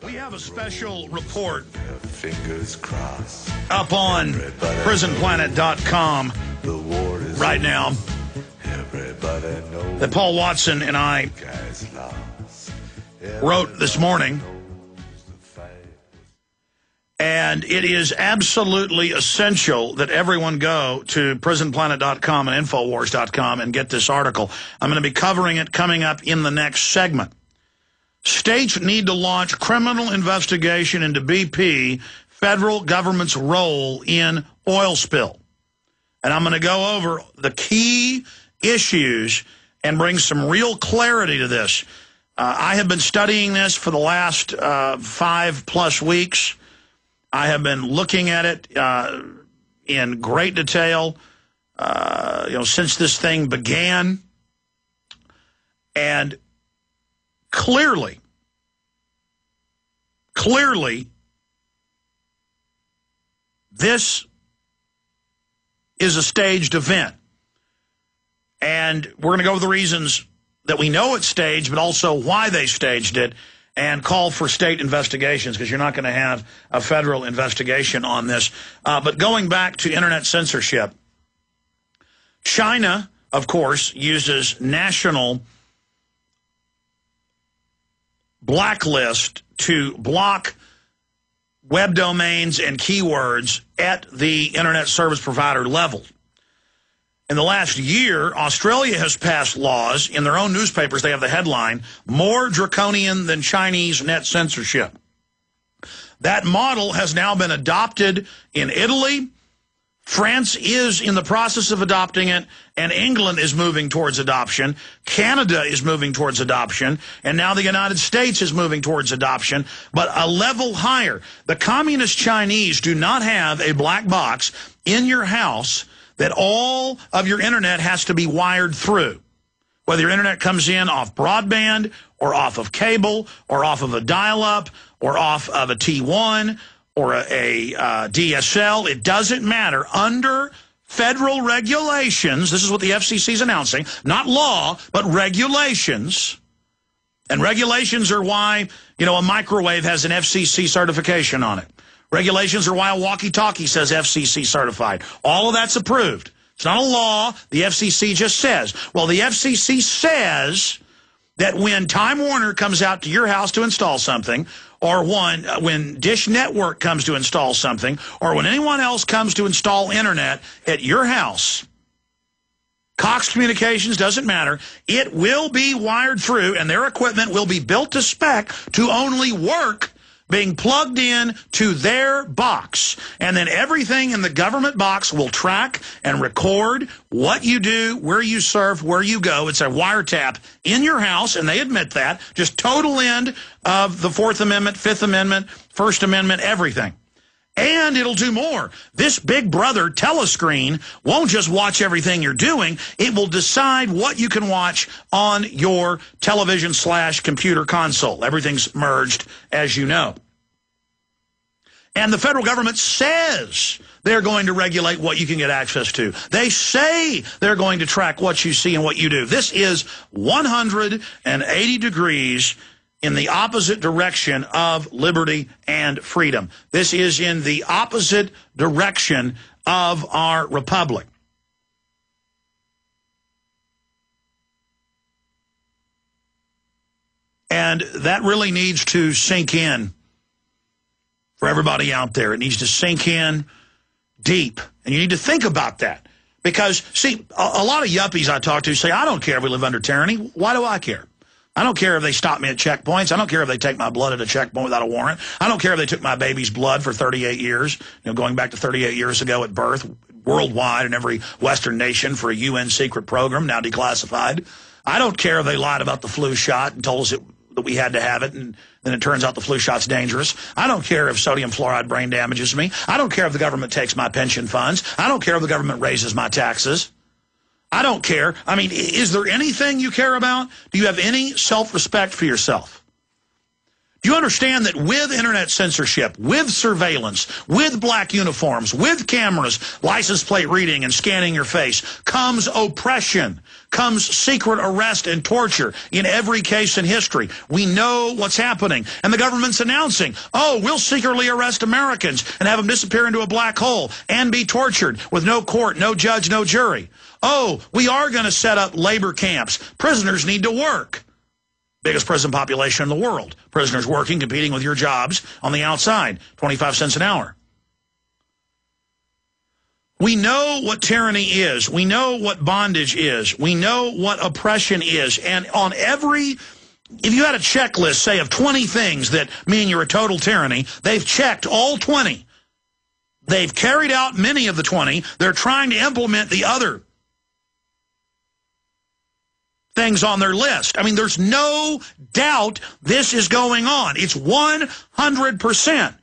We have a special report Fingers crossed. up on prisonplanet.com right now that Paul Watson and I wrote this morning. And it is absolutely essential that everyone go to prisonplanet.com and Infowars.com and get this article. I'm going to be covering it coming up in the next segment. States need to launch criminal investigation into BP, federal government's role in oil spill. And I'm going to go over the key issues and bring some real clarity to this. I have been studying this for the last 5+ weeks. I have been looking at it in great detail, since this thing began. And clearly, this is a staged event. And we're going to go over the reasons that we know it's staged, but also why they staged it, and call for state investigations, because you're not going to have a federal investigation on this. But going back to internet censorship, China, of course, uses national blacklist to block web domains and keywords at the internet service provider level. In the last year, Australia has passed laws. In their own newspapers, they have the headline, "More draconian than Chinese net censorship." That model has now been adopted in Italy. France is in the process of adopting it, and England is moving towards adoption. Canada is moving towards adoption, and now the United States is moving towards adoption, but a level higher. The communist Chinese do not have a black box in your house that all of your internet has to be wired through. Whether your internet comes in off broadband or off of cable or off of a dial-up or off of a T1 or a DSL, it doesn't matter. Under federal regulations, this is what the FCC is announcing, not law, but regulations. And regulations are why, a microwave has an FCC certification on it. Regulations are why a walkie-talkie says FCC certified. All of that's approved. It's not a law. The FCC just says. Well, the FCC says that when Time Warner comes out to your house to install something, or when Dish Network comes to install something, or when anyone else comes to install internet at your house, Cox Communications, doesn't matter, it will be wired through, and their equipment will be built to spec to only work being plugged in to their box. And then everything in the government box will track and record what you do, where you surf, where you go. It's a wiretap in your house, and they admit that. Just total end of the Fourth Amendment, Fifth Amendment, First Amendment, everything. And it'll do more. This Big Brother telescreen won't just watch everything you're doing. It will decide what you can watch on your television/computer console. Everything's merged, as you know. And the federal government says they're going to regulate what you can get access to. They say they're going to track what you see and what you do. This is 180 degrees in the opposite direction of liberty and freedom. This is in the opposite direction of our republic. And that really needs to sink in for everybody out there. It needs to sink in deep. And you need to think about that. Because, see, a lot of yuppies I talk to say, I don't care if we live under tyranny. Why do I care? I don't care if they stop me at checkpoints. I don't care if they take my blood at a checkpoint without a warrant. I don't care if they took my baby's blood for 38 years, going back to 38 years ago at birth, worldwide in every Western nation for a UN secret program, now declassified. I don't care if they lied about the flu shot and told us that we had to have it, and then it turns out the flu shot's dangerous. I don't care if sodium fluoride brain damages me. I don't care if the government takes my pension funds. I don't care if the government raises my taxes. I don't care. I mean, is there anything you care about? Do you have any self-respect for yourself? Do you understand that with internet censorship, with surveillance, with black uniforms, with cameras, license plate reading and scanning your face, comes oppression, comes secret arrest and torture in every case in history? We know what's happening. And the government's announcing, oh, we'll secretly arrest Americans and have them disappear into a black hole and be tortured with no court, no judge, no jury. Oh, we are going to set up labor camps. Prisoners need to work. Biggest prison population in the world. Prisoners working, competing with your jobs on the outside. 25 cents an hour. We know what tyranny is. We know what bondage is. We know what oppression is. And on every, if you had a checklist, say, of 20 things that mean you're a total tyranny, they've checked all 20. They've carried out many of the 20. They're trying to implement the other things on their list. I mean, there's no doubt this is going on. It's 100%.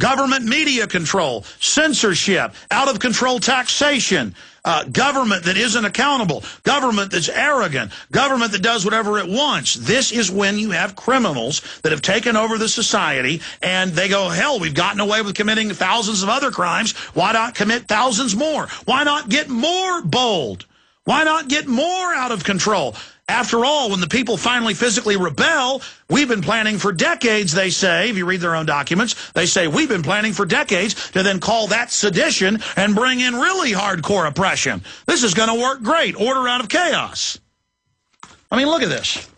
Government media control, censorship, out-of-control taxation, government that isn't accountable, government that's arrogant, government that does whatever it wants. This is when you have criminals that have taken over the society and they go, hell, we've gotten away with committing thousands of other crimes. Why not commit thousands more? Why not get more bold? Why not get more out of control? After all, when the people finally physically rebel, we've been planning for decades, they say. If you read their own documents, they say, we've been planning for decades to then call that sedition and bring in really hardcore oppression. This is going to work great. Order out of chaos. I mean, look at this.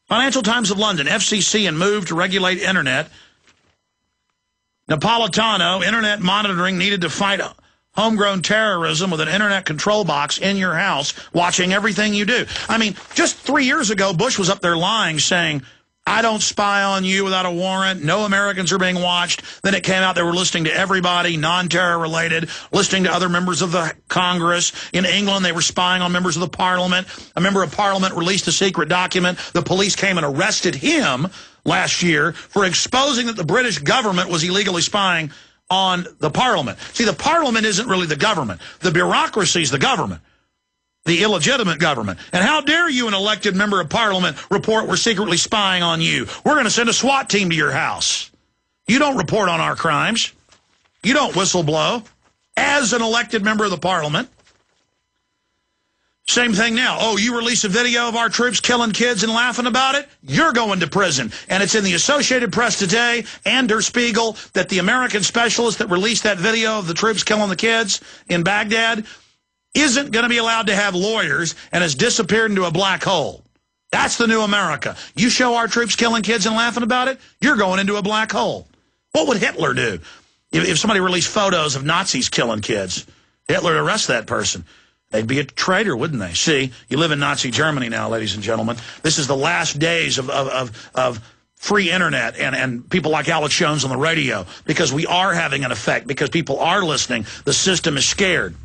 Financial Times of London, FCC and move to regulate Internet. Napolitano, Internet monitoring needed to fight homegrown terrorism with an internet control box in your house, watching everything you do. I mean, just 3 years ago, Bush was up there lying, saying, I don't spy on you without a warrant. No Americans are being watched. Then it came out they were listening to everybody, non-terror related, listening to other members of the Congress. In England, they were spying on members of the Parliament. A member of Parliament released a secret document. The police came and arrested him last year for exposing that the British government was illegally spying on the Parliament. See, the Parliament isn't really the government. The bureaucracy is the government, the illegitimate government. And how dare you, an elected member of Parliament, report we're secretly spying on you? We're going to send a SWAT team to your house. You don't report on our crimes. You don't whistleblow as an elected member of the Parliament. Same thing now. Oh, you release a video of our troops killing kids and laughing about it? You're going to prison. And it's in the Associated Press today and Der Spiegel that the American specialist that released that video of the troops killing the kids in Baghdad isn't going to be allowed to have lawyers and has disappeared into a black hole. That's the new America. You show our troops killing kids and laughing about it, you're going into a black hole. What would Hitler do if somebody released photos of Nazis killing kids? Hitler would arrest that person. They'd be a traitor, wouldn't they? See, you live in Nazi Germany now, ladies and gentlemen. This is the last days of free internet and people like Alex Jones on the radio, because we are having an effect, because people are listening. The system is scared.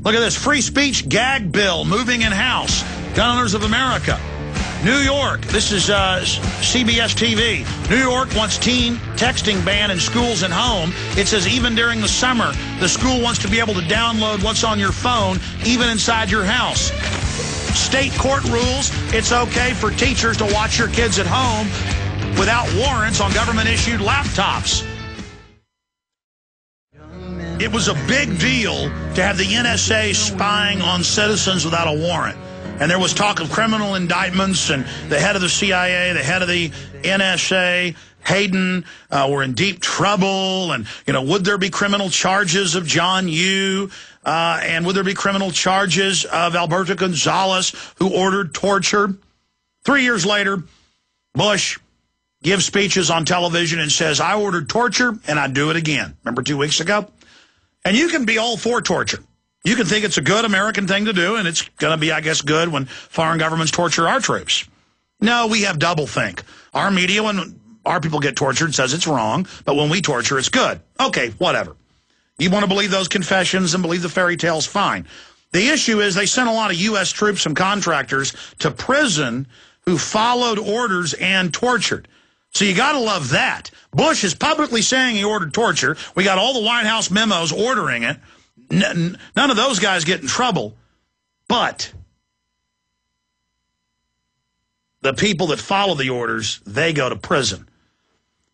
Look at this. Free speech gag bill moving in House. Gun Owners of America. New York. This is CBS TV. New York wants teen texting ban in schools and home. It says even during the summer, the school wants to be able to download what's on your phone, even inside your house. State court rules it's okay for teachers to watch your kids at home without warrants on government-issued laptops. It was a big deal to have the NSA spying on citizens without a warrant. And there was talk of criminal indictments, and the head of the CIA, the head of the NSA, Hayden, were in deep trouble. And, you know, would there be criminal charges of John Yoo? And would there be criminal charges of Alberto Gonzalez, who ordered torture? 3 years later, Bush gives speeches on television and says, I ordered torture, and I'd do it again. Remember 2 weeks ago? And you can be all for torture. You can think it's a good American thing to do, and it's going to be, I guess, good when foreign governments torture our troops. No, we have doublethink. Our media, when our people get tortured, says it's wrong, but when we torture, it's good. Okay, whatever. You want to believe those confessions and believe the fairy tales, fine. The issue is they sent a lot of U.S. troops and contractors to prison who followed orders and tortured. So you got to love that. Bush is publicly saying he ordered torture. We got all the White House memos ordering it. None of those guys get in trouble. But the people that follow the orders, they go to prison.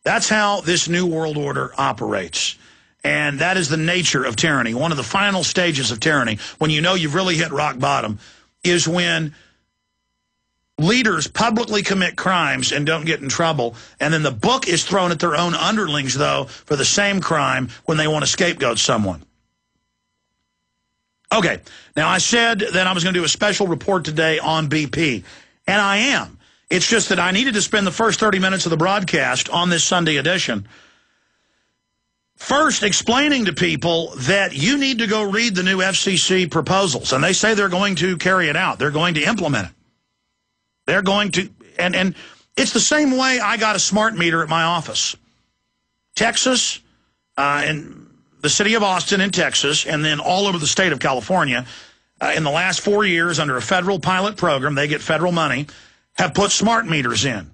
That's how this New World Order operates. And that is the nature of tyranny. One of the final stages of tyranny, when you know you've really hit rock bottom, is when leaders publicly commit crimes and don't get in trouble, and then the book is thrown at their own underlings, though, for the same crime when they want to scapegoat someone. Okay, now I said that I was going to do a special report today on BP, and I am. It's just that I needed to spend the first 30 minutes of the broadcast on this Sunday edition first explaining to people that you need to go read the new FCC proposals, and they say they're going to carry it out. They're going to implement it. They're going to, and it's the same way I got a smart meter at my office. Texas, and the city of Austin in Texas, and then all over the state of California, in the last 4 years under a federal pilot program, they get federal money, have put smart meters in.